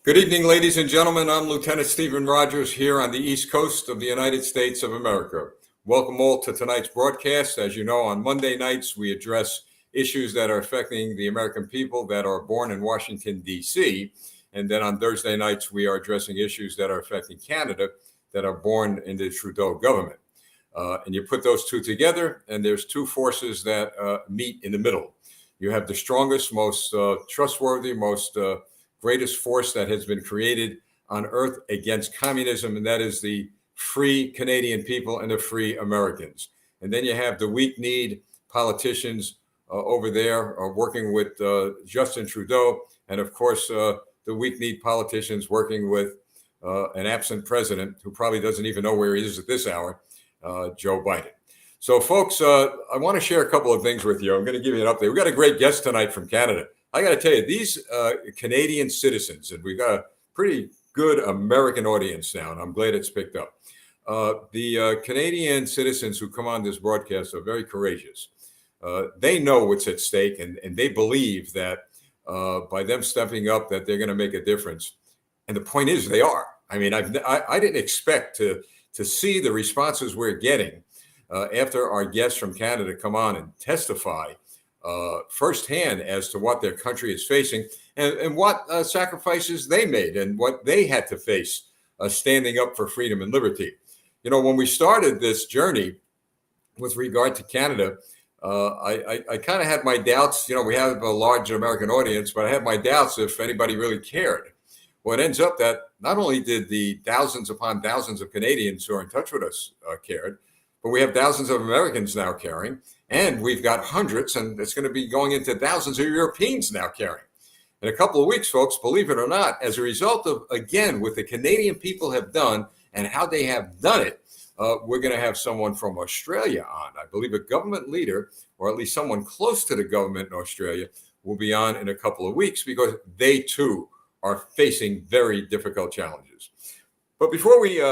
Good evening, ladies and gentlemen. I'm Lieutenant Stephen Rogers here on the East Coast of the United States of America. Welcome all to tonight's broadcast. As you know, on Monday nights, we address issues that are affecting the American people that are born in Washington, D.C. And then on Thursday nights, we are addressing issues that are affecting Canada that are born in the Trudeau government. And you put those two together, and there's two forces that meet in the middle. You have the strongest, most trustworthy, most greatest force that has been created on earth against communism, and that is the free Canadian people and the free Americans. And then you have the weak-kneed politicians over there working with Justin Trudeau, and of course, the weak-kneed politicians working with an absent president who probably doesn't even know where he is at this hour, Joe Biden. So, folks, I want to share a couple of things with you. I'm going to give you an update. We've got a great guest tonight from Canada. I got to tell you, these Canadian citizens, and we've got a pretty good American audience now, and I'm glad it's picked up. The Canadian citizens who come on this broadcast are very courageous. They know what's at stake, and they believe that by them stepping up, that they're going to make a difference. And the point is, they are. I mean, I didn't expect to see the responses we're getting after our guests from Canada come on and testify firsthand as to what their country is facing and what sacrifices they made and what they had to face standing up for freedom and liberty. You know, when we started this journey with regard to Canada, I kind of had my doubts. You know, we have a large American audience, but I had my doubts if anybody really cared. Well, it ends up that not only did the thousands upon thousands of Canadians who are in touch with us cared, but we have thousands of Americans now caring. And we've got hundreds, and it's going to be going into thousands of Europeans now caring. In a couple of weeks, folks, believe it or not, as a result of, again, what the Canadian people have done and how they have done it, we're going to have someone from Australia on. I believe a government leader, or at least someone close to the government in Australia, will be on in a couple of weeks because they, too, are facing very difficult challenges. But before we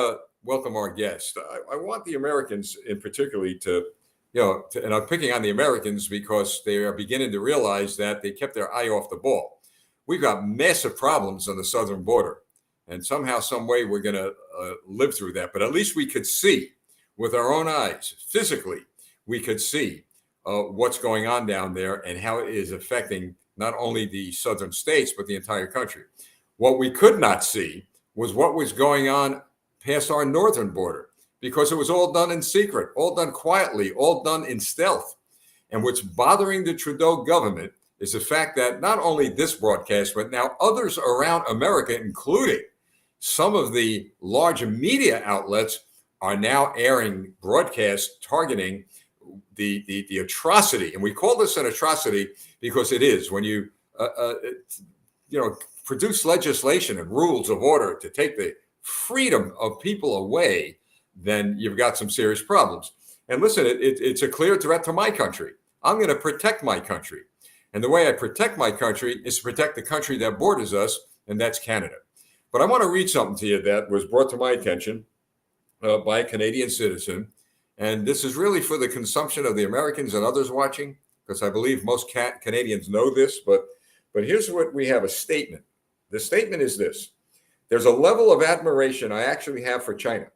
welcome our guest, I want the Americans in particular to and I'm picking on the Americans because they are beginning to realize that they kept their eye off the ball. We've got massive problems on the southern border, and somehow, some way, we're going to live through that. But at least we could see with our own eyes, physically, we could see what's going on down there and how it is affecting not only the southern states, but the entire country. What we could not see was what was going on past our northern border, because it was all done in secret, all done quietly, all done in stealth. And what's bothering the Trudeau government is the fact that not only this broadcast, but now others around America, including some of the large media outlets, are now airing broadcasts targeting the atrocity. And we call this an atrocity because it is. When you produce legislation and rules of order to take the freedom of people away, then you've got some serious problems. And listen, it's a clear threat to my country. I'm going to protect my country. And the way I protect my country is to protect the country that borders us, and that's Canada. But I want to read something to you that was brought to my attention by a Canadian citizen. And this is really for the consumption of the Americans and others watching, because I believe most Canadians know this. But here's what we have, a statement. The statement is this: there's a level of admiration I actually have for China.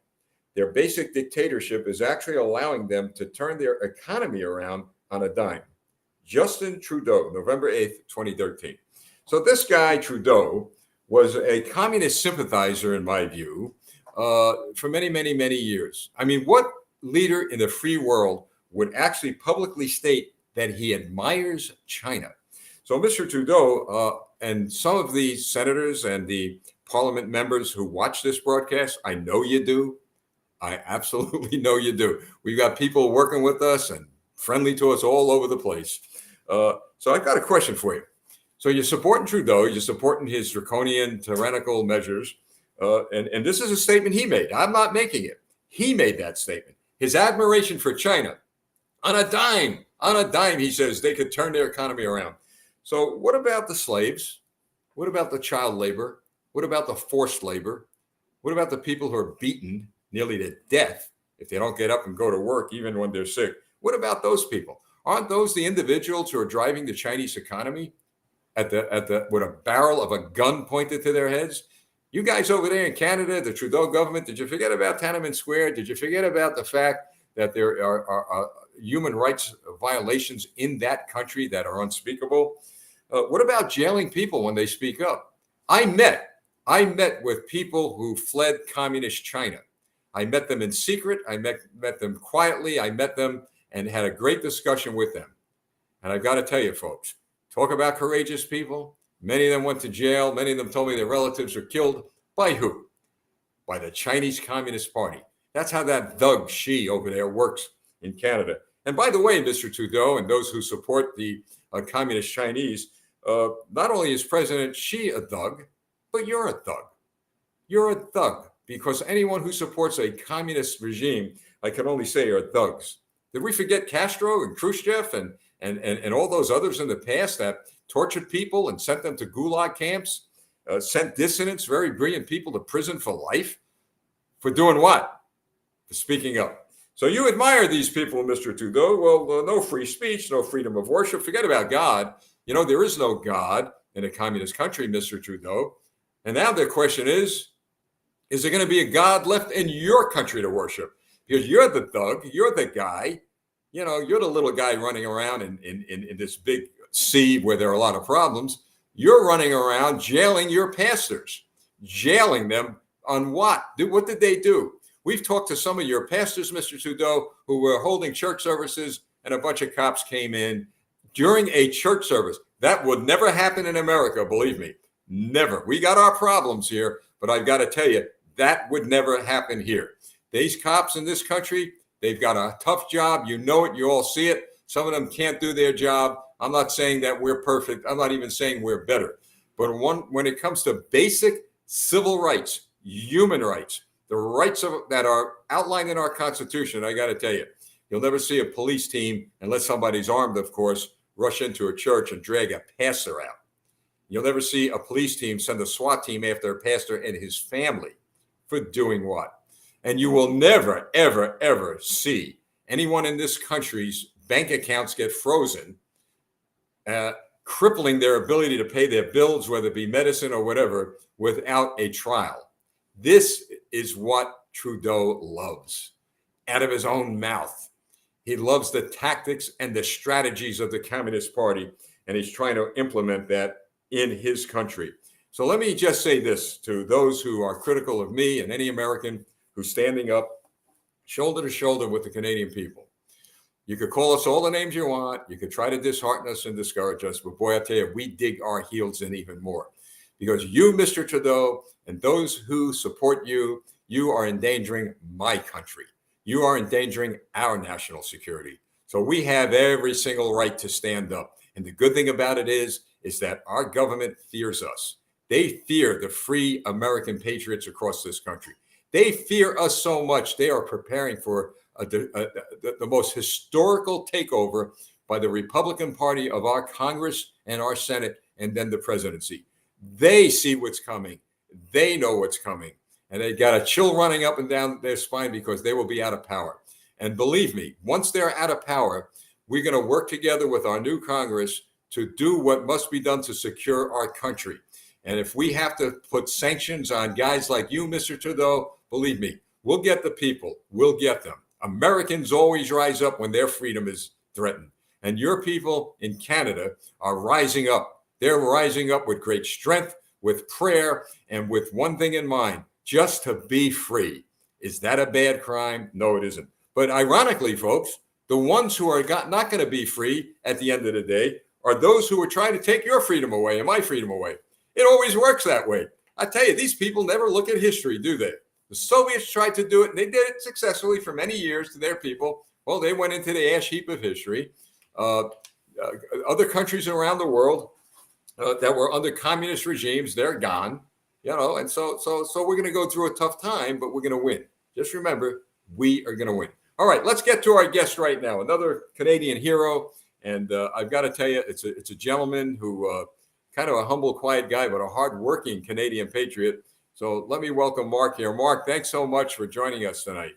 Their basic dictatorship is actually allowing them to turn their economy around on a dime. Justin Trudeau, November 8th, 2013. So this guy, Trudeau, was a communist sympathizer, in my view, for many, many, many years. I mean, what leader in the free world would actually publicly state that he admires China? So Mr. Trudeau and some of the senators and the parliament members who watch this broadcast, I know you do. I absolutely know you do. We've got people working with us and friendly to us all over the place. So I've got a question for you. So you're supporting Trudeau, you're supporting his draconian, tyrannical measures. And this is a statement he made. I'm not making it. He made that statement. His admiration for China. On a dime, he says they could turn their economy around. So what about the slaves? What about the child labor? What about the forced labor? What about the people who are beaten nearly to death if they don't get up and go to work, even when they're sick? What about those people? Aren't those the individuals who are driving the Chinese economy? with a barrel of a gun pointed to their heads. You guys over there in Canada, the Trudeau government, did you forget about Tiananmen Square? Did you forget about the fact that there are human rights violations in that country that are unspeakable? What about jailing people when they speak up? I met with people who fled communist China. I met them in secret. I met them quietly. I met them and had a great discussion with them. And I've got to tell you, folks, talk about courageous people. Many of them went to jail. Many of them told me their relatives were killed. By who? By the Chinese Communist Party. That's how that thug Xi over there works in Canada. And by the way, Mr. Trudeau and those who support the communist Chinese, not only is President Xi a thug, but you're a thug. You're a thug because anyone who supports a communist regime, I can only say, are thugs. Did we forget Castro and Khrushchev and all those others in the past that tortured people and sent them to gulag camps, sent dissidents, very brilliant people, to prison for life? For doing what? For speaking up. So you admire these people, Mr. Trudeau. Well, no free speech, no freedom of worship. Forget about God. You know, there is no God in a communist country, Mr. Trudeau. And now the question is there going to be a God left in your country to worship? Because you're the thug, you're the guy, you know, you're the little guy running around in this big sea where there are a lot of problems. You're running around jailing your pastors, jailing them on what? What did they do? We've talked to some of your pastors, Mr. Trudeau, who were holding church services, and a bunch of cops came in during a church service. That would never happen in America, believe me. Never. We got our problems here, but I've got to tell you, that would never happen here. These cops in this country, they've got a tough job. You know it. You all see it. Some of them can't do their job. I'm not saying that we're perfect. I'm not even saying we're better. But when it comes to basic civil rights, human rights, the rights that are outlined in our Constitution, I got to tell you, you'll never see a police team, unless somebody's armed, of course, rush into a church and drag a pastor out. You'll never see a police team send a SWAT team after a pastor and his family for doing what? And you will never, ever, ever see anyone in this country's bank accounts get frozen, crippling their ability to pay their bills, whether it be medicine or whatever, without a trial. This is what Trudeau loves out of his own mouth. He loves the tactics and the strategies of the Communist Party, and he's trying to implement that in his country. So let me just say this to those who are critical of me and any American who's standing up shoulder to shoulder with the Canadian people. You could call us all the names you want. You could try to dishearten us and discourage us. But boy, I tell you, we dig our heels in even more. Because you, Mr. Trudeau, and those who support you, you are endangering my country. You are endangering our national security. So we have every single right to stand up. And the good thing about it is that our government fears us. They fear the free American patriots across this country. They fear us so much, they are preparing for the most historical takeover by the Republican Party of our Congress and our Senate, and then the presidency. They see what's coming. They know what's coming. And they got a chill running up and down their spine because they will be out of power. And believe me, once they're out of power, we're going to work together with our new Congress to do what must be done to secure our country. And if we have to put sanctions on guys like you, Mr. Trudeau, believe me, we'll get the people. We'll get them. Americans always rise up when their freedom is threatened. And your people in Canada are rising up. They're rising up with great strength, with prayer, and with one thing in mind, just to be free. Is that a bad crime? No, it isn't. But ironically, folks, the ones who are not going to be free at the end of the day are those who are trying to take your freedom away and my freedom away. It always works that way. I tell you, these people never look at history, do they? The Soviets tried to do it, and they did it successfully for many years to their people. Well, they went into the ash heap of history. Other countries around the world that were under communist regimes, they're gone. You know, and so we're going to go through a tough time, but we're going to win. Just remember, we are going to win. All right, let's get to our guest right now. Another Canadian hero, and I've got to tell you, it's a gentleman who kind of a humble, quiet guy, but a hardworking Canadian patriot. So let me welcome Mark here. Mark, thanks so much for joining us tonight.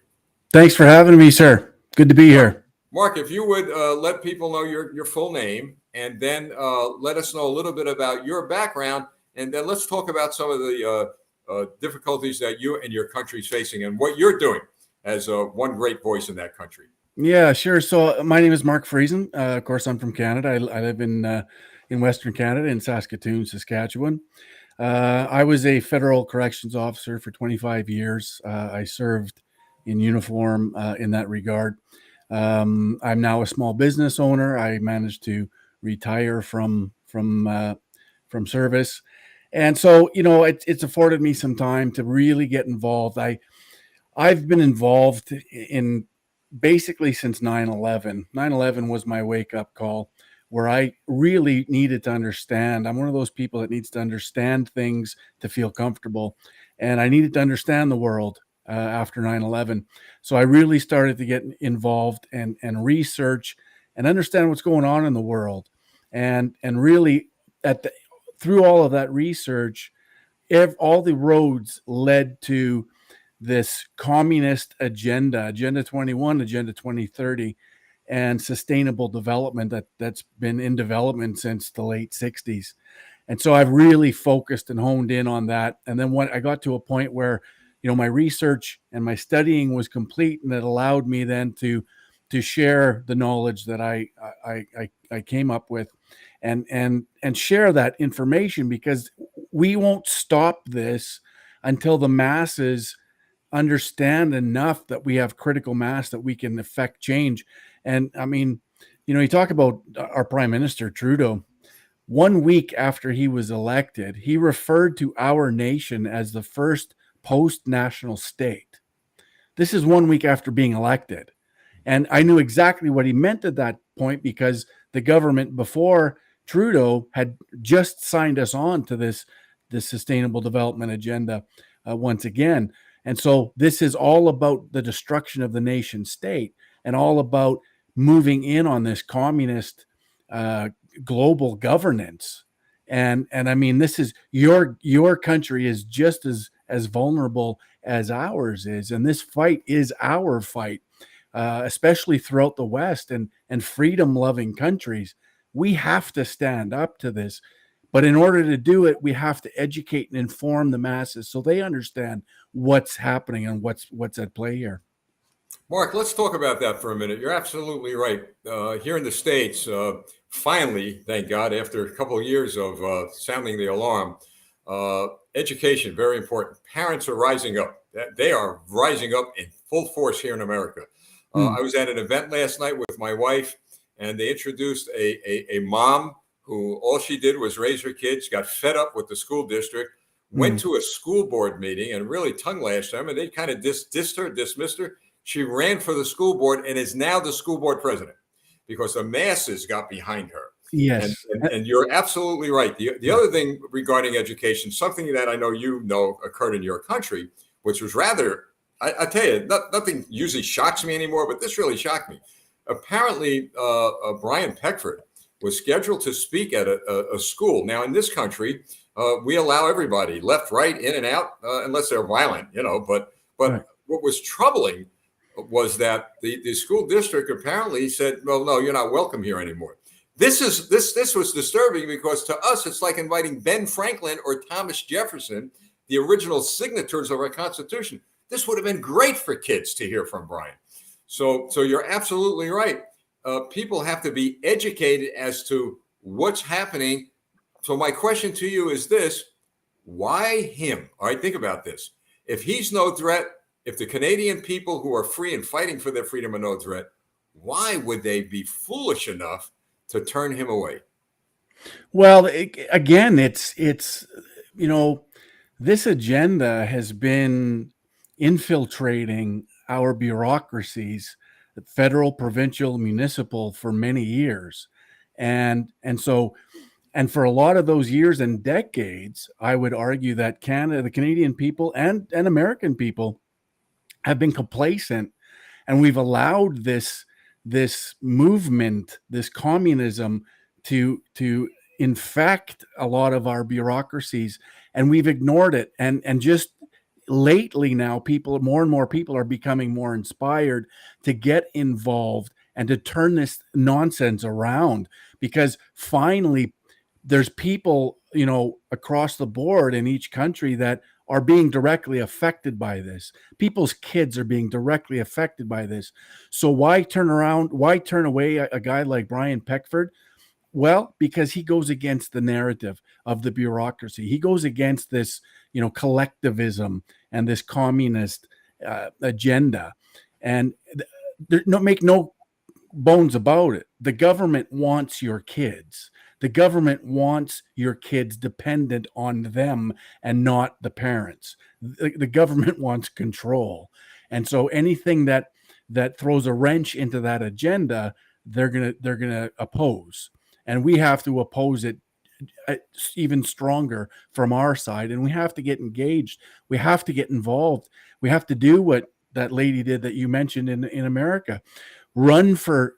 Thanks for having me, sir. Good to be here. Mark, if you would let people know your full name, and then let us know a little bit about your background, and then let's talk about some of the difficulties that you and your country is facing and what you're doing as one great voice in that country. Yeah, sure. So my name is Mark Friesen. Of course, I'm from Canada. I live in Western Canada, in Saskatoon, Saskatchewan. I was a federal corrections officer for 25 years. I served in uniform in that regard. I'm now a small business owner. I managed to retire from service, and so it's afforded me some time to really get involved. I've been involved in basically since 9/11. 9/11 was my wake up call where I really needed to understand. I'm one of those people that needs to understand things to feel comfortable. And I needed to understand the world after 9/11. So I really started to get involved and research and understand what's going on in the world. And really, through all of that research, all the roads led to this communist agenda 21, Agenda 2030, and sustainable development that's been in development since the late 60s. And so I've really focused and honed in on that. And then when I got to a point where, my research and my studying was complete, and it allowed me then to share the knowledge that I came up with, and share that information, because we won't stop this until the masses understand enough that we have critical mass that we can affect change. And I mean, you talk about our Prime Minister Trudeau. 1 week after he was elected, he referred to our nation as the first post-national state. This is 1 week after being elected. And I knew exactly what he meant at that point, because the government before Trudeau had just signed us on to this sustainable development agenda once again. And so this is all about the destruction of the nation state, and all about moving in on this communist global governance. And I mean, this is your country is just as vulnerable as ours is. And this fight is our fight, especially throughout the West and freedom loving countries. We have to stand up to this. But in order to do it, we have to educate and inform the masses so they understand what's happening and what's at play here. Mark, let's talk about that for a minute. You're absolutely right. Here in the States, finally, thank God, after a couple of years of sounding the alarm, education, very important. Parents are rising up. They are rising up in full force here in America. I was at an event last night with my wife, and they introduced a mom who all she did was raise her kids, got fed up with the school district, went to a school board meeting and really tongue lashed them, and they kind of dismissed her. She ran for the school board and is now the school board president because the masses got behind her. Yes. And you're absolutely right. The other thing regarding education, something that I know occurred in your country, which was rather, I tell you, nothing usually shocks me anymore, but this really shocked me. Apparently, Brian Peckford was scheduled to speak at a school. Now, in this country, we allow everybody left, right, in and out, unless they're violent, but right. What was troubling was that the school district apparently said, well, no, you're not welcome here anymore. This was disturbing, because to us, it's like inviting Ben Franklin or Thomas Jefferson, the original signatories of our Constitution. This would have been great for kids to hear from Brian. So you're absolutely right. People have to be educated as to what's happening. So my question to you is this: why him? All right, think about this. If he's no threat, if the Canadian people who are free and fighting for their freedom are no threat, why would they be foolish enough to turn him away? Well, again, it's this agenda has been infiltrating our bureaucracies, federal, provincial, municipal, for many years. And for a lot of those years and decades, I would argue that the Canadian people and American people have been complacent, and we've allowed this movement, this communism, to infect a lot of our bureaucracies, and we've ignored it. And just lately now, more and more people are becoming more inspired to get involved and to turn this nonsense around, because finally there's people, across the board in each country that are being directly affected by this. People's kids are being directly affected by this. So why turn around? Why turn away a guy like Brian Peckford? Well, because he goes against the narrative of the bureaucracy. He goes against this, collectivism and this communist agenda. And make no bones about it. The government wants your kids. The government wants your kids dependent on them and not the parents. The government wants control. And so anything that throws a wrench into that agenda, they're gonna oppose. And we have to oppose it even stronger from our side. And we have to get engaged. We have to get involved. We have to do what that lady did that you mentioned in America. Run for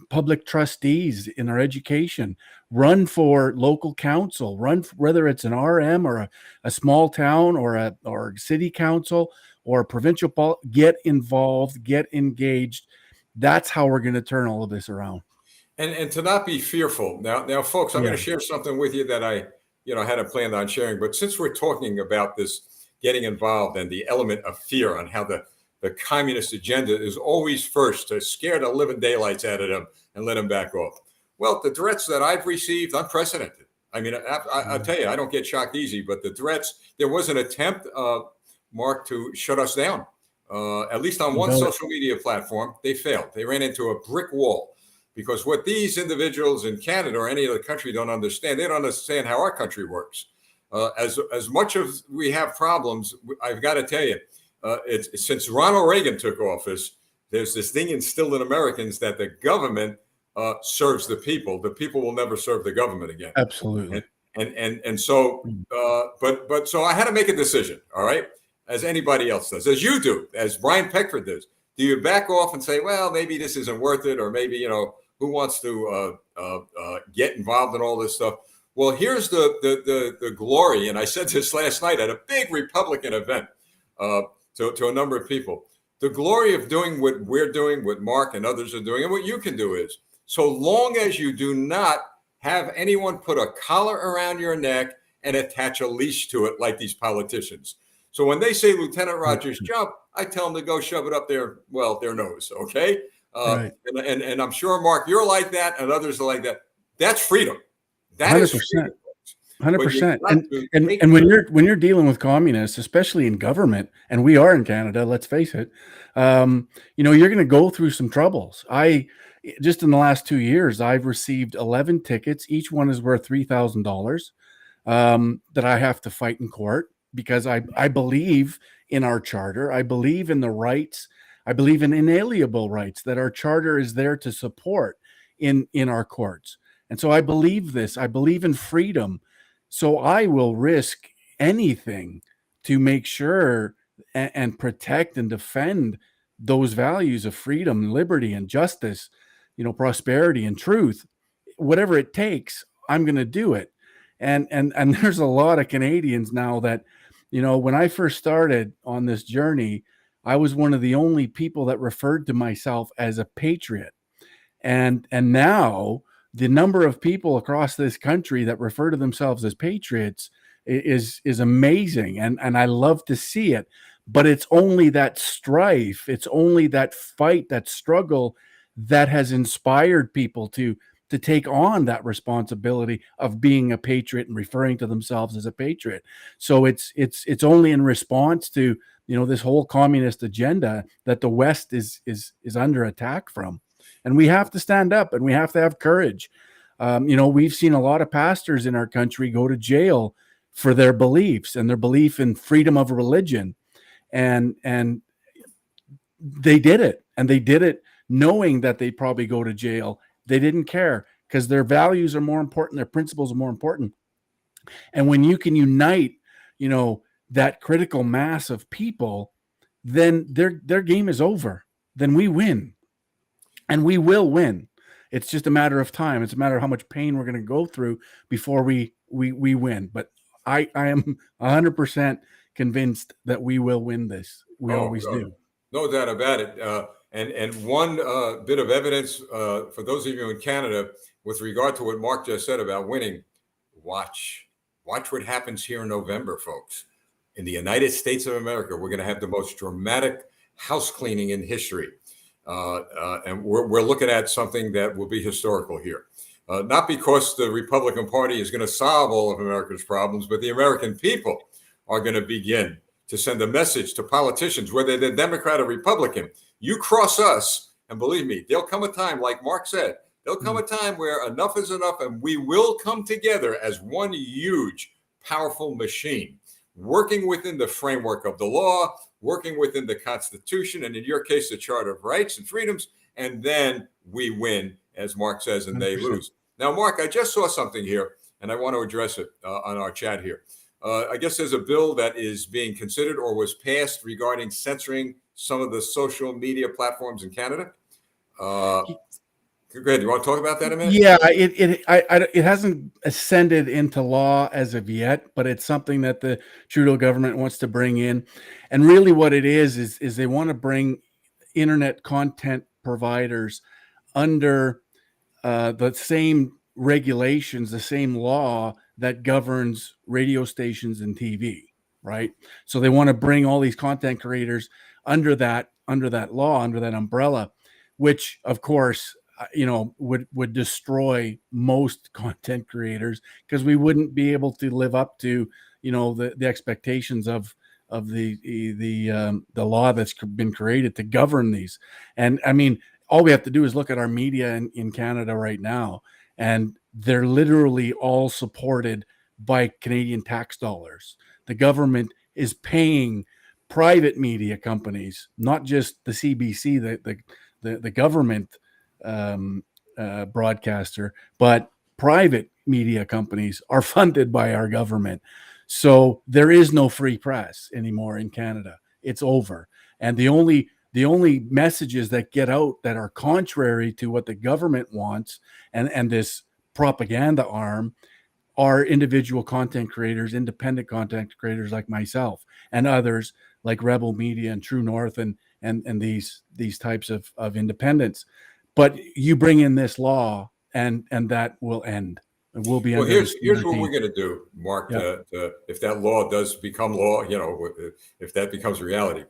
public trustees in our education, run for local council, whether it's an RM or a small town or a city council or a provincial, get involved, get engaged. That's how we're going to turn all of this around. And to not be fearful. Now, folks, I'm going to share something with you that I, hadn't planned on sharing. But since we're talking about this getting involved and the element of fear on how the communist agenda is always first to scare the living daylights out of them and let them back off. Well, the threats that I've received, unprecedented. I mean, I'll tell you, I don't get shocked easy, but the threats, there was an attempt, Mark, to shut us down. At least on one social media platform, they failed. They ran into a brick wall. Because what these individuals in Canada or any other country don't understand, they don't understand how our country works. As much as we have problems, I've got to tell you, it's since Ronald Reagan took office, there's this thing instilled in Americans that the government serves the people. The people will never serve the government again. Absolutely. And so, but so I had to make a decision. All right, as anybody else does, as you do, as Brian Peckford does. Do you back off and say, well, maybe this isn't worth it, or maybe who wants to get involved in all this stuff? Well, here's the glory, and I said this last night at a big Republican event to a number of people. The glory of doing what we're doing, what Mark and others are doing, and what you can do is, so long as you do not have anyone put a collar around your neck and attach a leash to it like these politicians. So when they say Lieutenant Rogers jump, I tell them to go shove it up their nose. Okay. Right. And I'm sure, Mark, you're like that, and others are like that. That's freedom. That 100%. Is freedom. 100%. And when you're dealing with communists, especially in government, and we are in Canada, let's face it, you're going to go through some troubles. Just in the last 2 years, I've received 11 tickets. Each one is worth $3,000 that I have to fight in court, because I believe in our charter. I believe in the rights. I believe in inalienable rights that our charter is there to support in our courts. And so I believe this. I believe in freedom. So I will risk anything to make sure and protect and defend those values of freedom, liberty, and justice, prosperity and truth. Whatever it takes, I'm going to do it. And there's a lot of Canadians now that, when I first started on this journey, I was one of the only people that referred to myself as a patriot. And now the number of people across this country that refer to themselves as patriots is amazing. And I love to see it. But it's only that strife, it's only that fight, that struggle that has inspired people to take on that responsibility of being a patriot and referring to themselves as a patriot. So it's only in response to, this whole communist agenda that the West is under attack from. And we have to stand up, and we have to have courage. We've seen a lot of pastors in our country go to jail for their beliefs and their belief in freedom of religion. And they did it, and they did it knowing that they'd probably go to jail. They didn't care, because their values are more important. Their principles are more important. And when you can unite, that critical mass of people, then their game is over. Then we win, and we will win. It's just a matter of time. It's a matter of how much pain we're going to go through before we win. But I am 100% convinced that we will win this. We always do. No doubt about it. And one bit of evidence for those of you in Canada with regard to what Mark just said about winning, watch what happens here in November, folks. In the United States of America, we're going to have the most dramatic house cleaning in history. And we're looking at something that will be historical here. Not because the Republican Party is going to solve all of America's problems, but the American people are going to begin to send a message to politicians, whether they're Democrat or Republican. You cross us, and believe me, there'll come a time, like Mark said, there'll come a time where enough is enough, and we will come together as one huge, powerful machine, working within the framework of the law, working within the Constitution, and in your case, the Charter of Rights and Freedoms, and then we win, as Mark says, and they 100%. lose. Now, Mark, I just saw something here, and I want to address it on our chat here. I guess there's a bill that is being considered or was passed regarding censoring some of the social media platforms in Canada. Go ahead. You want to talk about that a minute? Yeah, it hasn't ascended into law as of yet, but it's something that the Trudeau government wants to bring in. And really what it is they want to bring internet content providers under the same regulations, the same law that governs radio stations and TV, right? So they want to bring all these content creators under that law, under that umbrella, which of course, would destroy most content creators, because we wouldn't be able to live up to, the expectations of the law that's been created to govern these. And I mean, all we have to do is look at our media in Canada right now, and they're literally all supported by Canadian tax dollars. The government is paying private media companies, not just the CBC, the government broadcaster, but private media companies are funded by our government. So there is no free press anymore in Canada. It's over. And the only messages that get out that are contrary to what the government wants, and this propaganda arm, are individual content creators, independent content creators like myself and others like Rebel Media and True North and these types of independents. But you bring in this law, and that will end. It will be. Well, here's what we're going to do, Mark. Yeah. If that law does become law, if that becomes reality,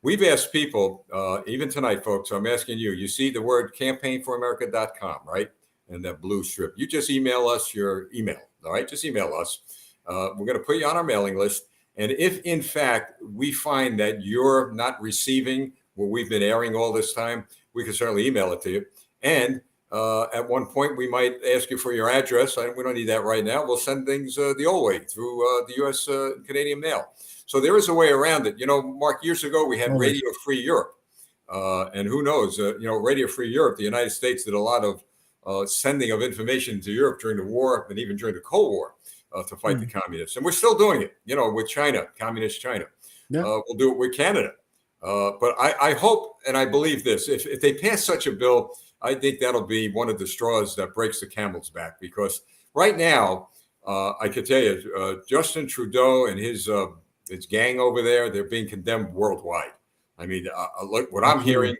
we've asked people, even tonight, folks. I'm asking you. You see the word campaignforamerica.com, right? And that blue strip. You just email us your email. All right, just email us. We're going to put you on our mailing list. And if, in fact, we find that you're not receiving what we've been airing all this time, we can certainly email it to you. And at one point, we might ask you for your address. We don't need that right now. We'll send things the old way through the U.S. Canadian mail. So there is a way around it. Mark, years ago, we had Radio Free Europe. And who knows, Radio Free Europe, the United States did a lot of sending of information to Europe during the war and even during the Cold War to fight the communists. And we're still doing it, with China, communist China. Yeah. We'll do it with Canada. But I hope and I believe this. If they pass such a bill, I think that'll be one of the straws that breaks the camel's back. Because right now, I could tell you, Justin Trudeau and his gang over there, they're being condemned worldwide. I mean, look, what I'm hearing,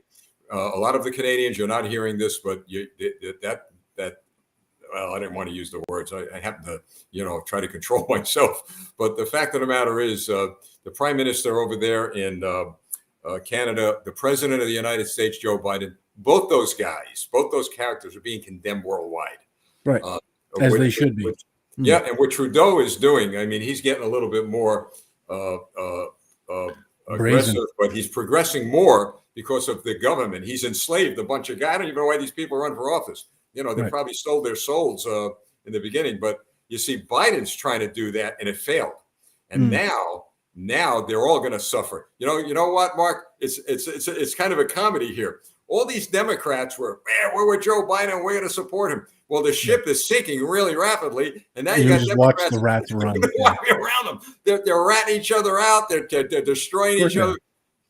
a lot of the Canadians, you're not hearing this, but well, I didn't want to use the words. I happen to, try to control myself. But the fact of the matter is, the prime minister over there in Canada, the president of the United States, Joe Biden, both those characters are being condemned worldwide. Right. As they should be. Yeah. And what Trudeau is doing, I mean, he's getting a little bit more aggressive, but he's progressing more because of the government. He's enslaved a bunch of guys. I don't even know why these people run for office. They probably stole their souls in the beginning. But you see, Biden's trying to do that, and it failed. And now they're all going to suffer. You know what, Mark? It's kind of a comedy here. All these Democrats we're with Joe Biden. We're going to support him. Well, the ship is sinking really rapidly, and now you got just Democrats watch the rats run around them. They're ratting each other out. They're destroying each other.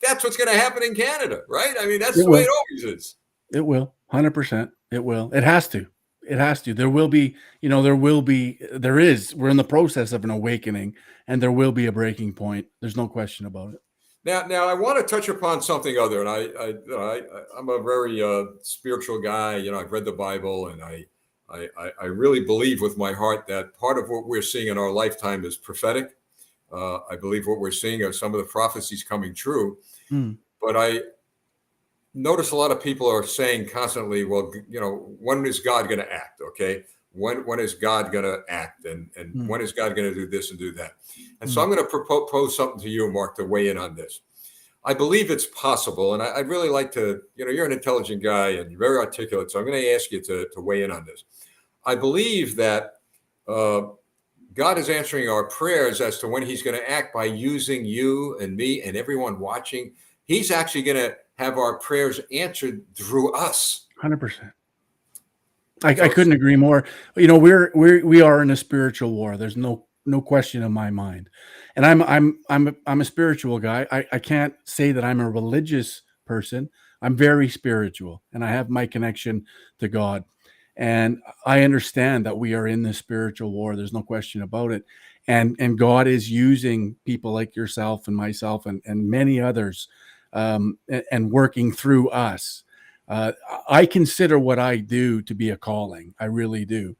That's what's going to happen in Canada, right? I mean, that's the way it always is. It will, 100%. It will. It has to. It has to. There will be, there is. We're in the process of an awakening, and there will be a breaking point. There's no question about it. Now, I want to touch upon something other, and I'm a very spiritual guy. I've read the Bible, and I really believe with my heart that part of what we're seeing in our lifetime is prophetic. I believe what we're seeing are some of the prophecies coming true. Mm, But I notice a lot of people are saying constantly, well, when is God going to act? Okay. When is God going to act? And mm, when is God going to do this and do that? And so mm. I'm going to propose something to you, Mark, to weigh in on this. I believe it's possible. And I'd really like to, you're an intelligent guy and you're very articulate. So I'm going to ask you to weigh in on this. I believe that uh, God is answering our prayers as to when he's going to act by using you and me and everyone watching. He's actually going to have our prayers answered through us. 100%. I So, couldn't agree more. We are in a spiritual war. There's no question in my mind. And I'm a spiritual guy. I can't say that I'm a religious person. I'm very spiritual, and I have my connection to God. And I understand that we are in this spiritual war. There's no question about it. And God is using people like yourself and myself and many others, and working through us. Uh, I consider what I do to be a calling. I really do.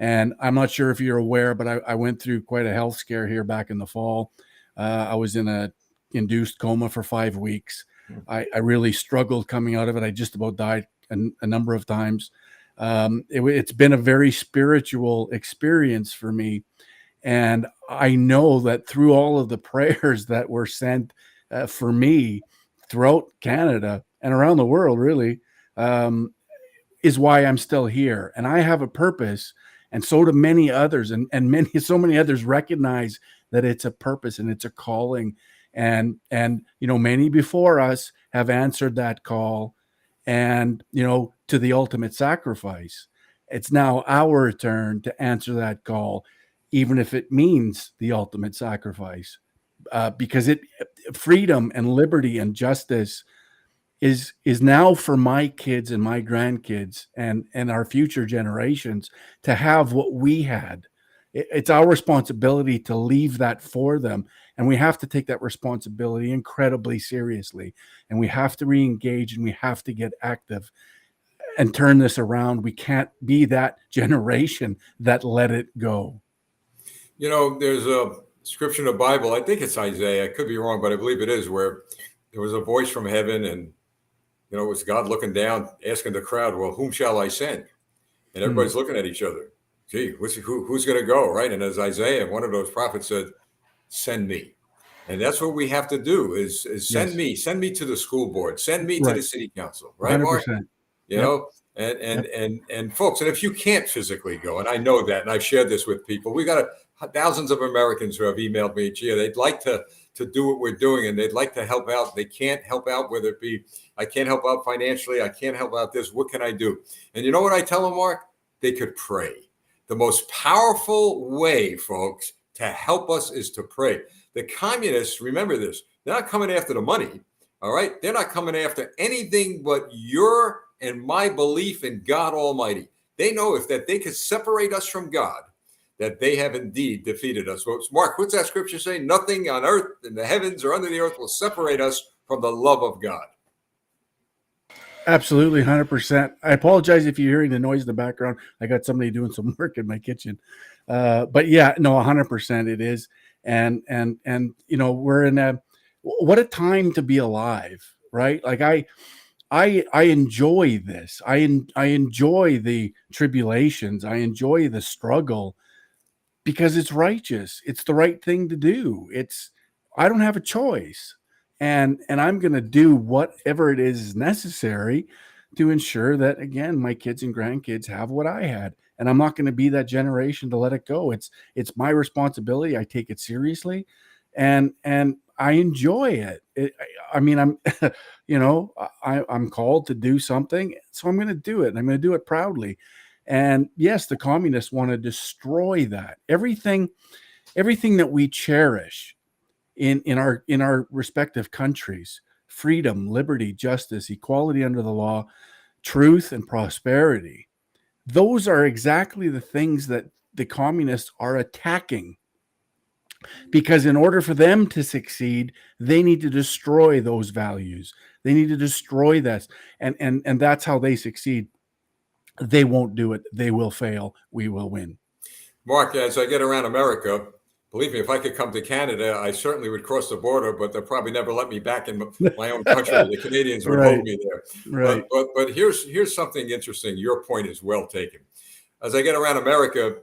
And I'm not sure if you're aware, but I went through quite a health scare here back in the fall. I was in a induced coma for 5 weeks. I really struggled coming out of it. I just about died a number of times. It's been a very spiritual experience for me. And I know that through all of the prayers that were sent for me throughout Canada and around the world, really, um, is why I'm still here. And I have a purpose. And so do many others. And so many others recognize that it's a purpose and it's a calling. And many before us have answered that call and, to the ultimate sacrifice. It's now our turn to answer that call, even if it means the ultimate sacrifice, because freedom and liberty and justice is now for my kids and my grandkids and our future generations to have what we had. It's our responsibility to leave that for them, and we have to take that responsibility incredibly seriously, and we have to re-engage, and we have to get active and turn this around. We can't be that generation that let it go. there's a scripture in the Bible. I think it's Isaiah. I could be wrong, but I believe it is, where there was a voice from heaven, and it was God looking down, asking the crowd, well, whom shall I send? And Mm, everybody's looking at each other. Gee, who's going to go, right? And as Isaiah, one of those prophets, said, send me. And that's what we have to do is yes, send me to the school board, send me to right, the city council, right, Mark? 100%. You Yep, know, yep. and folks, and if you can't physically go, and I know that, and I've shared this with people, we got thousands of Americans who have emailed me, gee, they'd like to do what we're doing, and they'd like to help out. They can't help out, whether it be I can't help out financially, I can't help out this. What can I do? And you know what I tell them, Mark? They could pray. The most powerful way, folks, to help us is to pray. The communists, remember this, they're not coming after the money. All right. They're not coming after anything but your and my belief in God Almighty. They know if that they could separate us from God, that they have indeed defeated us. Well, Mark, what's that scripture say? Nothing on earth, in the heavens, or under the earth will separate us from the love of God. Absolutely, 100%. I apologize if you're hearing the noise in the background. I got somebody doing some work in my kitchen. But yeah, no, 100% it is. And we're in what a time to be alive, right? Like I enjoy this. I enjoy the tribulations. I enjoy the struggle because it's righteous. It's the right thing to do. I don't have a choice. And I'm going to do whatever it is necessary to ensure that, again, my kids and grandkids have what I had. And I'm not going to be that generation to let it go. It's my responsibility. I take it seriously, and I enjoy it. I mean, I'm called to do something, so I'm going to do it, and I'm going to do it proudly. And yes, the communists want to destroy that. Everything that we cherish in our respective countries: freedom, liberty, justice, equality under the law, truth, and prosperity. Those are exactly the things that the communists are attacking. because in order for them to succeed, they need to destroy those values. They need to destroy this, and that's how they succeed. They won't do it. They will fail. We will win. Mark, as I get around America, believe me, if I could come to Canada, I certainly would cross the border, but they'll probably never let me back in my own country. The Canadians would hold Right, me there. right. But here's something interesting. Your point is well taken. As I get around America,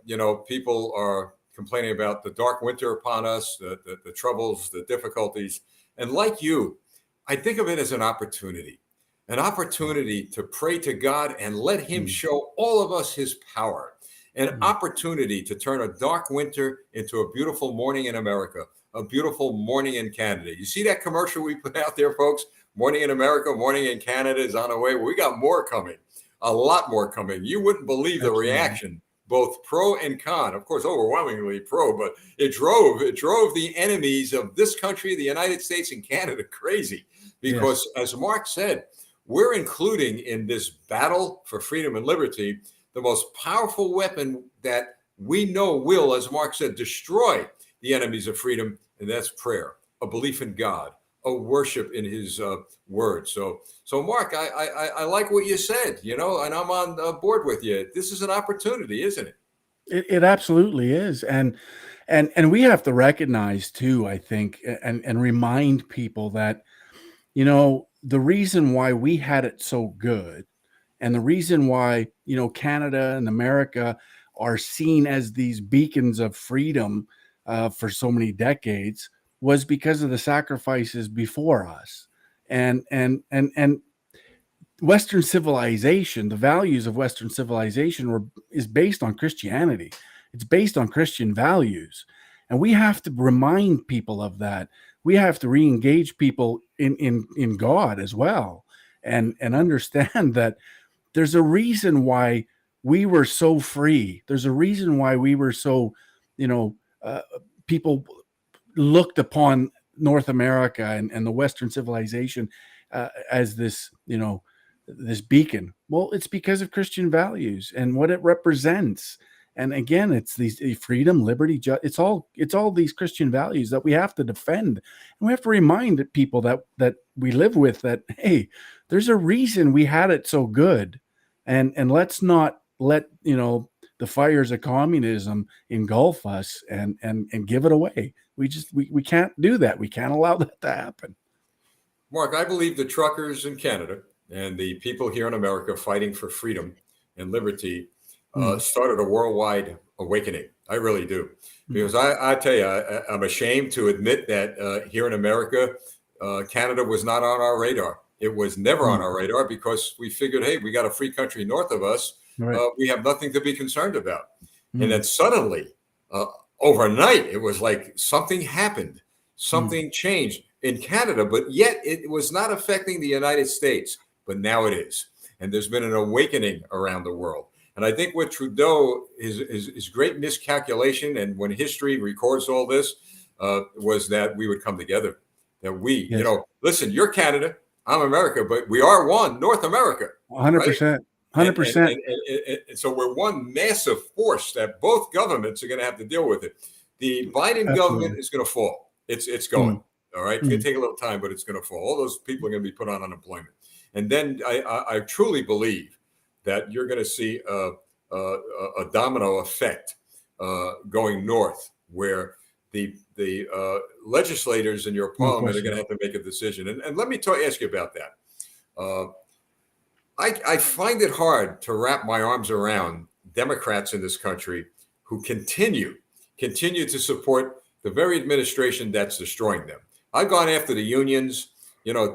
people are complaining about the dark winter upon us, the troubles, the difficulties. And like you, I think of it as an opportunity to pray to God and let Him Mm. show all of us His power, an Mm. opportunity to turn a dark winter into a beautiful morning in America, a beautiful morning in Canada. You see that commercial we put out there, folks? Morning in America, morning in Canada is on the way. We got more coming, a lot more coming. You wouldn't believe the Absolutely. reaction, both pro and con. Of course, overwhelmingly pro, but it drove the enemies of this country, the United States and Canada, crazy. Yes. Because as Mark said, we're including in this battle for freedom and liberty the most powerful weapon that we know will, as Mark said, destroy the enemies of freedom, and that's prayer, a belief in God, a worship in His word. So Mark, I like what you said, and I'm on board with you. This is an opportunity, isn't it? It absolutely is, and we have to recognize too, I think, and remind people that the reason why we had it so good, and the reason why Canada and America are seen as these beacons of freedom for so many decades was because of the sacrifices before us, and Western civilization, the values of Western civilization is based on Christianity. It's based on Christian values. And we have to remind people of that. We have to re-engage people in God as well, and understand that there's a reason why we were so free. There's a reason why we were so, you know, people looked upon North America and the Western civilization as this, this beacon. Well, it's because of Christian values and what it represents. And again, it's these freedom, liberty, it's all these Christian values that we have to defend. And we have to remind people that we live with that, hey, there's a reason we had it so good. And let's not let, the fires of communism engulf us and give it away. We can't do that. We can't allow that to happen. Mark, I believe the truckers in Canada and the people here in America fighting for freedom and liberty Mm. started a worldwide awakening. I really do. Mm. Because I tell you, I'm ashamed to admit that here in America, Canada was not on our radar. It was never on Mm. our radar because we figured, hey, we got a free country north of us. Right. We have nothing to be concerned about. And Mm. then suddenly, uh, overnight, it was like something happened, Mm. something changed in Canada, but yet it was not affecting the United States. But now it is. And there's been an awakening around the world. And I think what Trudeau is great miscalculation, and when history records all this, was that we would come together. That we, Yes. listen, you're Canada, I'm America, but we are one North America, right? 100%. And, 100%. and so we're one massive force that both governments are going to have to deal with it. The Biden government Absolutely. is going to fall. It's going. Mm. All right. It's going Mm. to take a little time, but it's going to fall. All those people are going to be put on unemployment. And then I truly believe that you're going to see a domino effect going north, where the legislators in your No parliament are going question. to have to make a decision. And let me ask you about that. Uh, I find it hard to wrap my arms around Democrats in this country who continue to support the very administration that's destroying them. I've gone after the unions.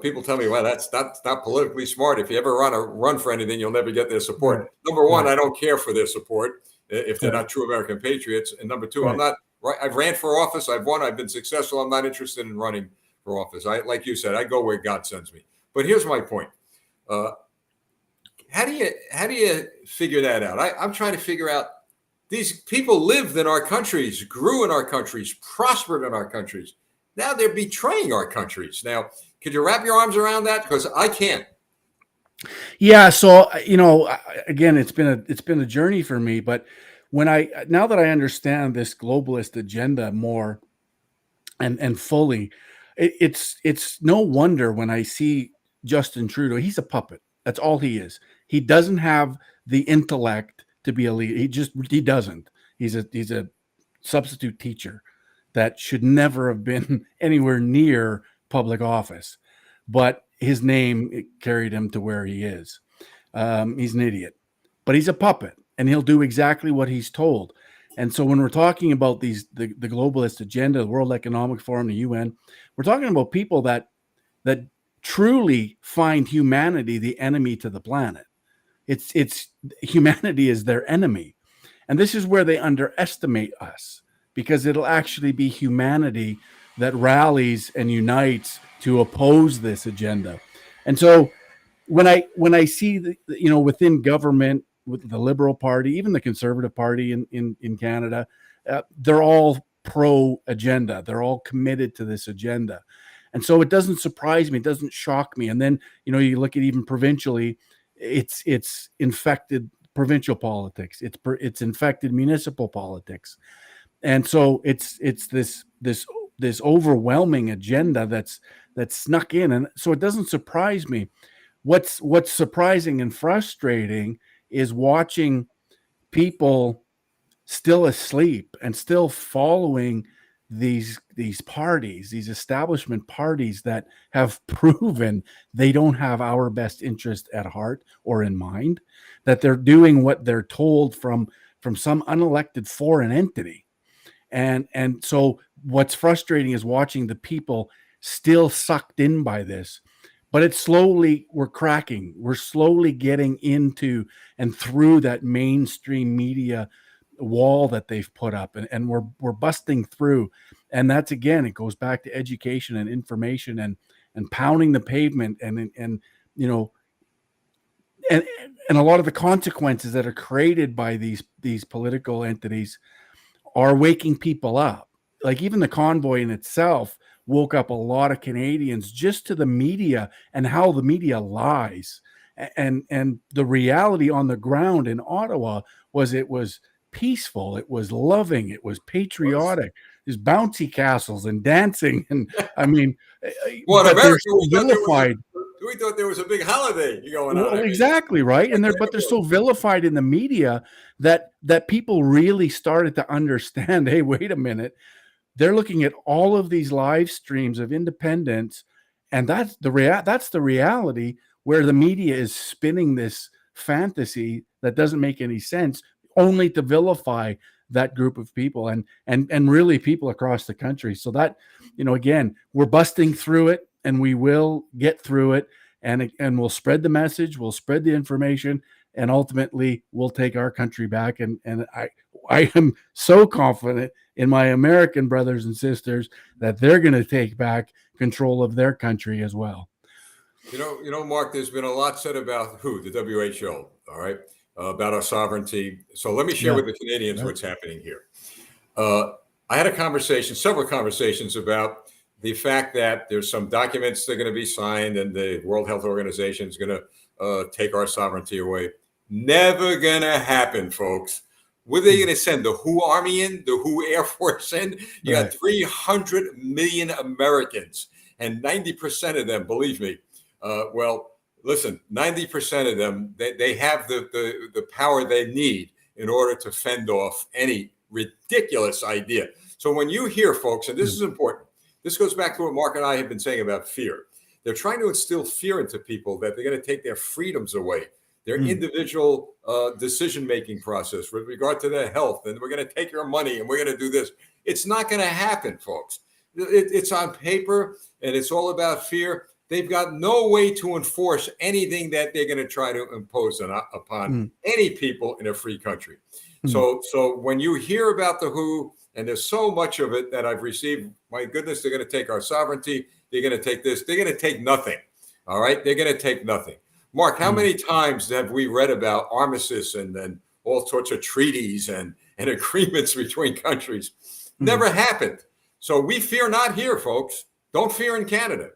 People tell me, well, that's not politically smart. If you ever run for anything, you'll never get their support. Right. Number one, Right. I don't care for their support if they're Right. not true American patriots. And number two, I'm Right. not right. I've ran for office. I've won. I've been successful. I'm not interested in running for office. Like you said, I go where God sends me. But here's my point. Uh, how do you figure that out? I'm trying to figure out. These people lived in our countries, grew in our countries, prospered in our countries. Now they're betraying our countries. Now, could you wrap your arms around that? Because I can't. Yeah. So, again, it's been a journey for me, but now that I understand this globalist agenda more, and fully. It's no wonder when I see Justin Trudeau, he's a puppet. That's all he is. He doesn't have the intellect to be a leader. He doesn't. He's a substitute teacher that should never have been anywhere near public office, but his name carried him to where he is. He's an idiot, but he's a puppet, and he'll do exactly what he's told. And so when we're talking about the globalist agenda, the World Economic Forum, the UN, we're talking about people that truly find humanity the enemy to the planet. It's humanity is their enemy. And this is where they underestimate us, because it'll actually be humanity that rallies and unites to oppose this agenda. And so when I see within government, with the Liberal Party, even the Conservative Party in Canada, they're all pro agenda. They're all committed to this agenda. And so it doesn't surprise me. It doesn't shock me. And then, you look at even provincially, it's infected provincial politics. It's infected municipal politics. And so it's this overwhelming agenda that's snuck in. And so it doesn't surprise me. What's surprising and frustrating is watching people still asleep and still following these parties, these establishment parties that have proven they don't have our best interest at heart or in mind, that they're doing what they're told from some unelected foreign entity. And so what's frustrating is watching the people still sucked in by this. But it's slowly, we're cracking. We're slowly getting into and through that mainstream media wall that they've put up, and we're busting through. And that's, again, it goes back to education and information and pounding the pavement and a lot of the consequences that are created by these political entities are waking people up. Like even the convoy in itself woke up a lot of Canadians just to the media and how the media lies. And the reality on the ground in Ottawa was it was peaceful, it was loving, it was patriotic. There's bouncy castles and dancing, and I mean, well, in but they're America, so vilified. We thought there was a big holiday going on. Well, exactly right, and they're so vilified in the media that people really started to understand. Hey, wait a minute. They're looking at all of these live streams of independence, and that's the reality, where the media is spinning this fantasy that doesn't make any sense, only to vilify that group of people and really people across the country. So that, again, we're busting through it, and we will get through it, and we'll spread the message, we'll spread the information, and ultimately we'll take our country back. And I am so confident in my American brothers and sisters that they're going to take back control of their country as well. Mark, there's been a lot said about the WHO, all right, about our sovereignty. So let me share with the Canadians what's happening here. I had several conversations about the fact that there's some documents that are going to be signed and the World Health Organization is going to take our sovereignty away. Never going to happen, folks. Were they going to send the WHO Army in, the WHO Air Force in? You got 300 million Americans, and 90% of them, believe me, listen, 90% of them, they have the power they need in order to fend off any ridiculous idea. So when you hear, folks, and this is important, this goes back to what Mark and I have been saying about fear. They're trying to instill fear into people that they're going to take their freedoms away, their individual decision-making process with regard to their health, and we're going to take your money and we're going to do this. It's not going to happen, folks. It's on paper, and it's all about fear. They've got no way to enforce anything that they're going to try to impose upon any people in a free country. So when you hear about the WHO, and there's so much of it that I've received, my goodness, they're going to take our sovereignty. They're going to take this. They're going to take nothing. All right? They're going to take nothing. Mark, how many times have we read about armistice and all sorts of treaties and agreements between countries? Never happened. So we fear not here, folks. Don't fear in Canada.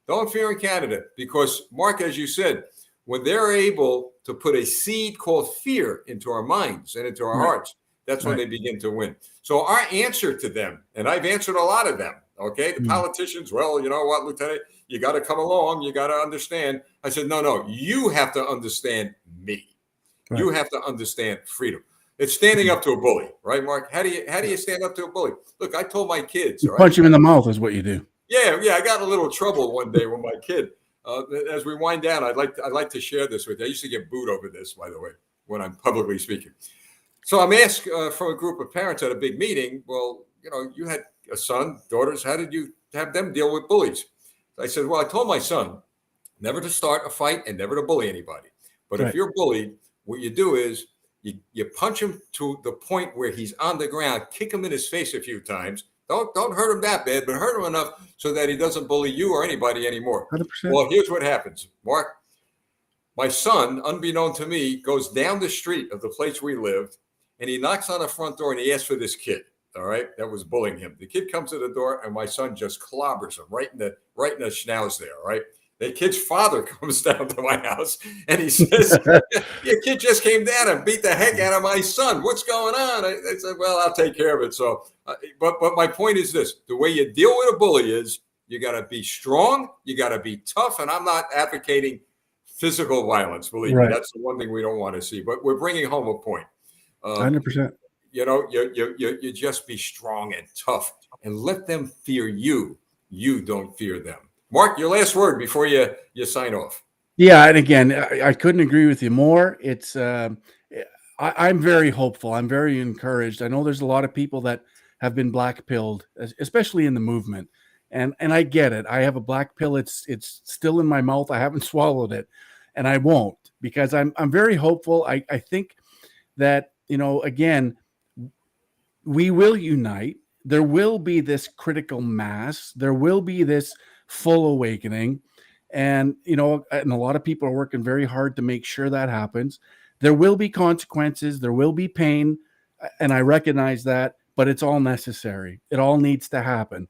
Don't fear in Canada, because, Mark, as you said, when they're able to put a seed called fear into our minds and into our hearts, that's when they begin to win. So our answer to them, and I've answered a lot of them, Okay, the politicians, well, you know what, Lieutenant, you got to come along. You got to understand. I said, no, you have to understand me. Right. You have to understand freedom. It's standing up to a bully, right, Mark? How do you stand up to a bully? Look, I told my kids. You punch him in the mouth is what you do. Yeah. I got in a little trouble one day with my kid. As we wind down, I'd like to share this with you. I used to get booed over this, by the way, when I'm publicly speaking. So I'm asked from a group of parents at a big meeting, well, you know, you had a son, daughters, how did you have them deal with bullies? I said, well, I told my son never to start a fight and never to bully anybody. But if you're bullied, what you do is you punch him to the point where he's on the ground, kick him in his face a few times. Don't hurt him that bad, but hurt him enough so that he doesn't bully you or anybody anymore. 100%. Well, here's what happens, Mark. My son, unbeknown to me, goes down the street of the place we lived, and he knocks on the front door and he asks for this kid. All right, that was bullying him. The kid comes to the door, and my son just clobbers him right in the schnauz there. All right. The kid's father comes down to my house and he says, your kid just came down and beat the heck out of my son. What's going on? I said, well, I'll take care of it. So, but my point is this, the way you deal with a bully is you got to be strong. You got to be tough. And I'm not advocating physical violence. Believe me, that's the one thing we don't want to see, but we're bringing home a point. 100%. You know, you just be strong and tough and let them fear you. You don't fear them. Mark, your last word before you sign off. Yeah, and again, I couldn't agree with you more. It's I'm very hopeful. I'm very encouraged. I know there's a lot of people that have been black pilled, especially in the movement, and I get it. I have a black pill. It's still in my mouth. I haven't swallowed it, and I won't, because I'm very hopeful. I think that, you know, again, we will unite. There will be this critical mass. There will be this full awakening. And, you know, and a lot of people are working very hard to make sure that happens. There will be consequences. There will be pain. And I recognize that, but it's all necessary. It all needs to happen.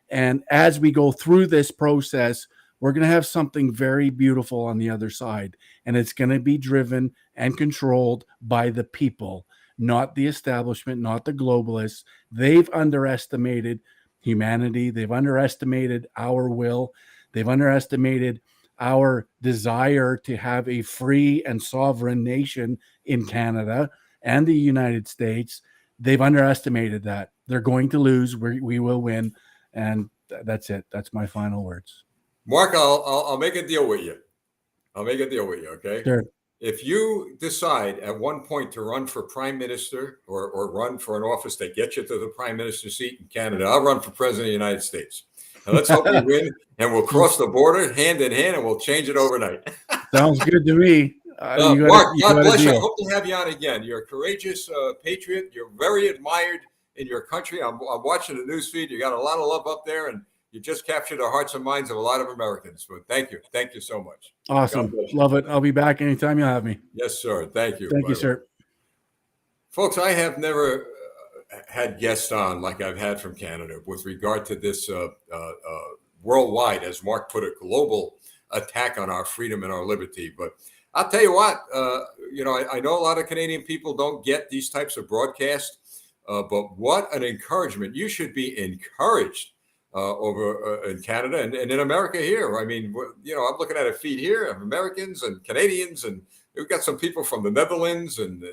And as we go through this process, we're going to have something very beautiful on the other side. And it's going to be driven and controlled by the people, not the establishment, not the globalists. They've underestimated humanity. They've underestimated our will. They've underestimated our desire to have a free and sovereign nation in Canada and the United States. They've underestimated that. They're going to lose. We will win. And that's it. That's my final words. Mark, I'll make a deal with you. Okay? Sure. If you decide at one point to run for prime minister or run for an office that gets you to the prime minister's seat in Canada, I'll run for president of the United States. And let's hope we win, and we'll cross the border hand in hand, and we'll change it overnight. Sounds good to me. Mark, God bless you. I hope to have you on again. You're a courageous patriot. You're very admired in your country. I'm watching the news feed. You got a lot of love up there, and you just captured the hearts and minds of a lot of Americans. But thank you. Thank you so much. Awesome. Love it. I'll be back anytime you'll have me. Yes, sir. Thank you. Thank you, sir. Folks, I have never had guests on like I've had from Canada with regard to this worldwide, as Mark put it, global attack on our freedom and our liberty. But I'll tell you what, you know, I know a lot of Canadian people don't get these types of broadcasts, but what an encouragement. You should be encouraged over in Canada and in America here. I mean, you know, I'm looking at a feed here of Americans and Canadians, and we've got some people from the Netherlands and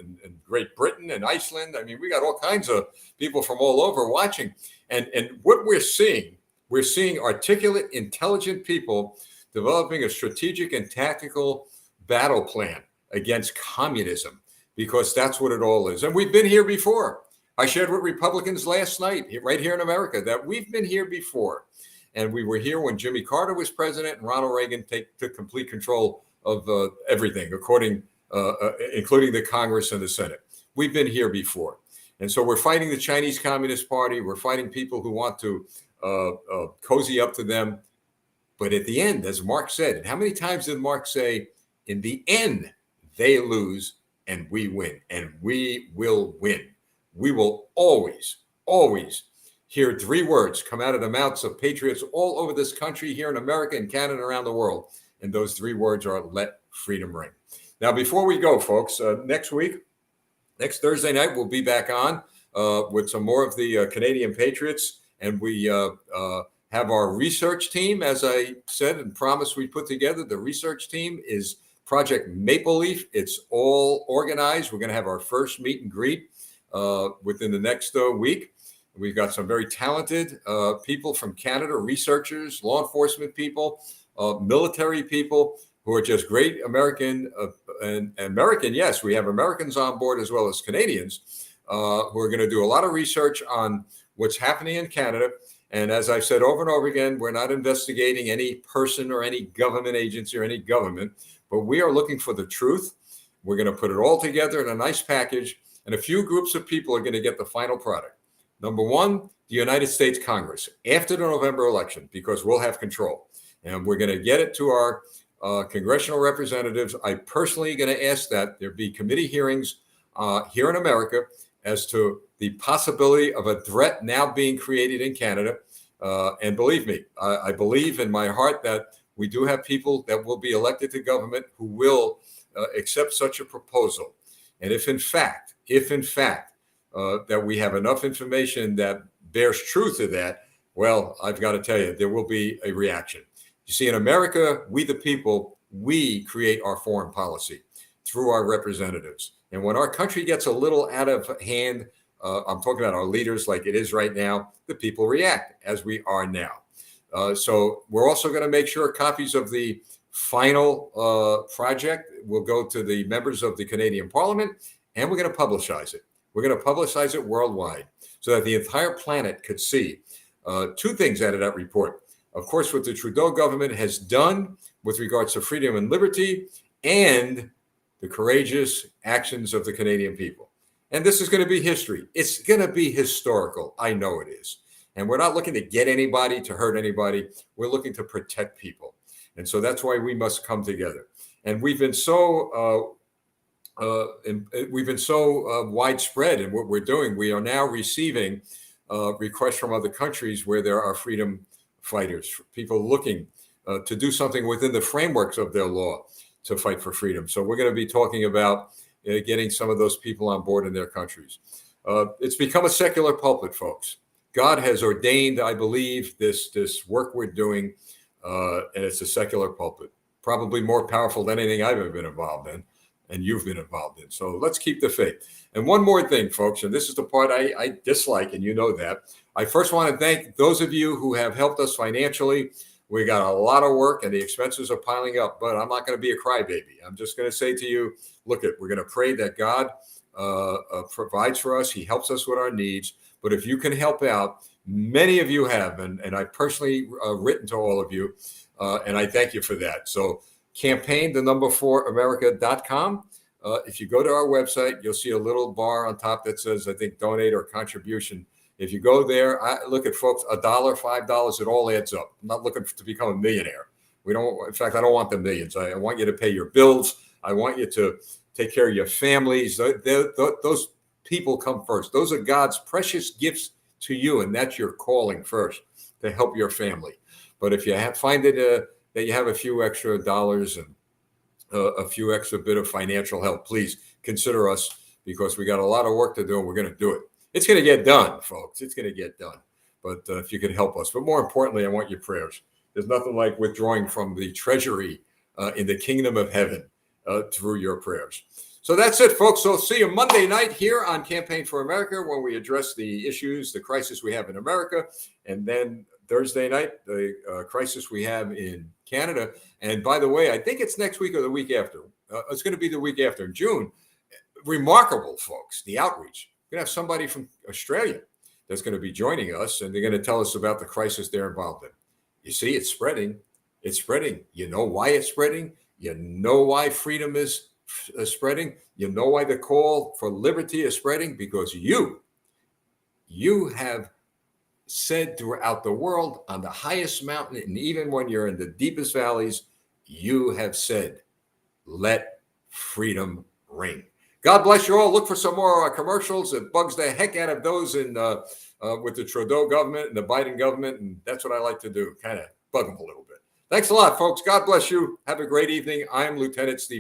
Great Britain and Iceland. I mean, we got all kinds of people from all over watching. And what we're seeing articulate, intelligent people developing a strategic and tactical battle plan against communism, because that's what it all is. And we've been here before. I shared with Republicans last night, right here in America, that we've been here before. And we were here when Jimmy Carter was president and Ronald Reagan took complete control of everything, including the Congress and the Senate. We've been here before. And so we're fighting the Chinese Communist Party. We're fighting people who want to cozy up to them. But at the end, as Mark said, and how many times did Mark say, in the end, they lose and we win, and we will win. We will always, always hear three words come out of the mouths of patriots all over this country, here in America and Canada, around the world. And those three words are let freedom ring. Now, before we go, folks, next Thursday night, we'll be back on with some more of the Canadian patriots. And we have our research team, as I said and promised we put together. The research team is Project Maple Leaf. It's all organized. We're going to have our first meet and greet within the next week. We've got some very talented people from Canada, researchers, law enforcement people, military people who are just great American. Yes, we have Americans on board as well as Canadians who are going to do a lot of research on what's happening in Canada. And as I've said over and over again, we're not investigating any person or any government agency or any government, but we are looking for the truth. We're going to put it all together in a nice package, and a few groups of people are going to get the final product. Number one, the United States Congress after the November election, because we'll have control. And we're going to get it to our congressional representatives. I personally going to ask that there be committee hearings here in America as to the possibility of a threat now being created in Canada. And believe me, I believe in my heart that we do have people that will be elected to government who will accept such a proposal. And if in fact, that we have enough information that bears truth to that, well, I've got to tell you, there will be a reaction. You see, in America, we the people, we create our foreign policy through our representatives. And when our country gets a little out of hand, I'm talking about our leaders like it is right now, the people react as we are now. So we're also going to make sure copies of the final project will go to the members of the Canadian Parliament, and we're going to publicize it. We're going to publicize it worldwide so that the entire planet could see two things out of that report. Of course, what the Trudeau government has done with regards to freedom and liberty, and the courageous actions of the Canadian people. And this is going to be history. It's going to be historical. I know it is. And we're not looking to get anybody, to hurt anybody. We're looking to protect people. And so that's why we must come together. And we've been so widespread in what we're doing. We are now receiving requests from other countries where there are freedom fighters, people looking to do something within the frameworks of their law to fight for freedom. So we're going to be talking about getting some of those people on board in their countries. It's become a secular pulpit, folks. God has ordained, I believe, this work we're doing, and it's a secular pulpit, probably more powerful than anything I've ever been involved in, and you've been involved in. So let's keep the faith. And one more thing, folks, and this is the part I dislike, and you know that. I first want to thank those of you who have helped us financially. We got a lot of work, and the expenses are piling up, but I'm not going to be a crybaby. I'm just going to say to you, look, we're going to pray that God provides for us. He helps us with our needs. But if you can help out, many of you have, and I've personally written to all of you, and I thank you for that. So campaign, 4America.com. If you go to our website, you'll see a little bar on top that says, I think, donate or contribution. If you go there, look at folks, $1, $5, it all adds up. I'm not looking to become a millionaire. In fact, I don't want the millions. I want you to pay your bills. I want you to take care of your families. Those people come first. Those are God's precious gifts to you, and that's your calling first, to help your family. But if you find it that you have a few extra dollars and a few extra bit of financial help, please consider us, because we got a lot of work to do, and we're going to do it. It's going to get done, folks. It's going to get done. But if you could help us. But more importantly, I want your prayers. There's nothing like withdrawing from the treasury in the kingdom of heaven through your prayers. So that's it, folks. So see you Monday night here on Campaign for America, when we address the issues, the crisis we have in America. And then Thursday night, the crisis we have in Canada. And by the way, I think it's next week or the week after. It's going to be the week after, in June. Remarkable, folks, the outreach. We're going to have somebody from Australia that's going to be joining us, and they're going to tell us about the crisis they're involved in. You see, it's spreading. It's spreading. You know why it's spreading? You know why freedom is spreading? You know why the call for liberty is spreading? Because you have said throughout the world, on the highest mountain, and even when you're in the deepest valleys, you have said, let freedom ring. God bless you all. Look for some more commercials. It bugs the heck out of those with the Trudeau government and the Biden government. And that's what I like to do, kind of bug them a little bit. Thanks a lot, folks. God bless you. Have a great evening. I'm Lieutenant Steve.